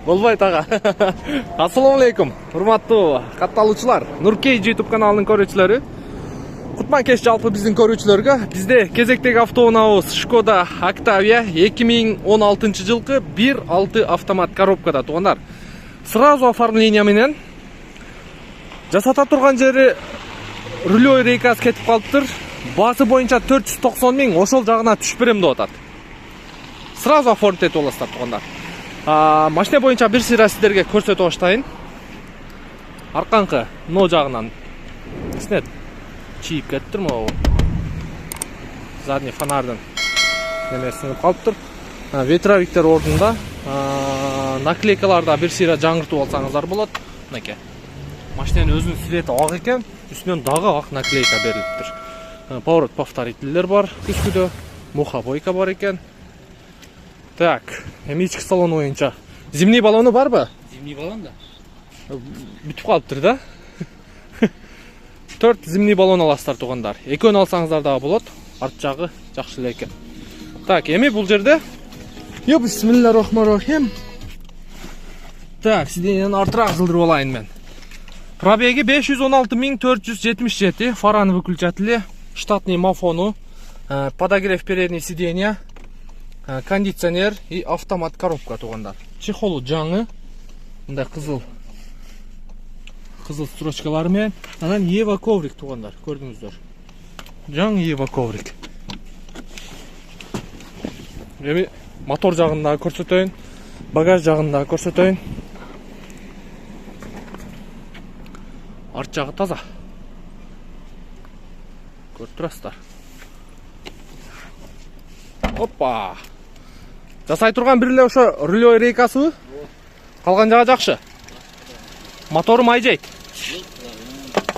Болбойт ага. Ассаламу алейкум. Урматтуу катталуучулар, Нуркей YouTube каналынын көрүүчүлөрү. Кутман кеш жалпы биздин көрүүчүлөргө. Бизде кезектеги автоунаабыз Skoda Octavia 2016 жылкы 1.6 автомат коробкада туугандар. Сразу оформление менен жасата турган жери рулёй рейкасы кетип калыптыр. Баасы боюнча 490 миң, ошол жагына түшүп берем деп атат. Сразу оформить этип аласыздар туугандар. Машина боюнча бир сыйра сиздерге көрсөтүп баштайын. Арканкы но жагынан снет чийип кеттир могу. Задний фонардын немеси сынып калыптыр. Ветровиктер ордунда. Наклейкаларда бир сыйра жаңыртып алсаңыздар болот. Мынакей. Машинанын өзүнүн цвети ак экен, үстүнөн дагы ак наклейка берилиптир. Поворот повторительдер бар үстүдө. Мухобойка бар экен. Так, эми ички салон боюнча. Зимний баллону барбы? Зимний баллон да. Бүтүп калыптыр да. 4 зимний баллон аласыздар туугандар. Экөөнү алсаңыздар дагы болот. Арт жагы жакшы эле экен. Так, эми бул жерде бисмиллахиррахманиррахим. Так, сиденьени артыраак жылдырып алайын мен. Пробеги 516.477, фараны выключатели, штатный мафону, подогрев передней сиденья, кондиционер и автомат коробка туугандар. Чехолу жаңы, мындай кызыл строчкалары менен, анан Ева коврик туугандар, көрдүңүздөр. Жаңы Ева коврик. Эми мотор жагында көрсөтөйүн, багаж жагында көрсөтөйүн. Арт жагы таза. Көрүп турасыздар. Опа! Жасай турган бир эле ошо рулёй рейкасы. Калган жагы жакшы. Мотору майжайт.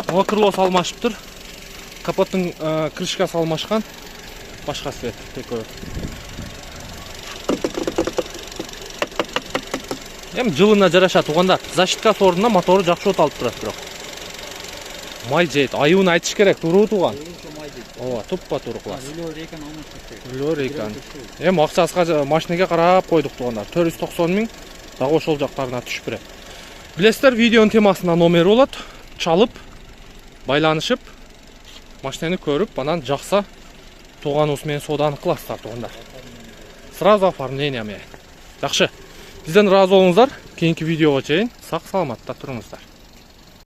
Ага крылосы алмашыптыр. Капоттун крышкасы алмашкан. Башка свет экөө. Эми жылына жараша туугандар. Защиткасы ордуна мотору жакшы от алып турат бирок. Май жейт. Айуун айтыш керек, тууру тууган. Ооба, туппа туура класс. Рулёй рейканы. Эми акчасына машинеге карап койдук туугандар. 490 миң. Дагы ошол жактарына түшүп берет. Билесиздер, видеонун темасында номер болот. Чалып, байланышып, машинени көрүп, анан жакса тууганыбыз менен сооданы кыласыздар туугандар. Сразу оформление менен. Жакшы. Бизден ыраазы болуңуздар. Кийинки видеого чейин сак саламатта туруңуздар.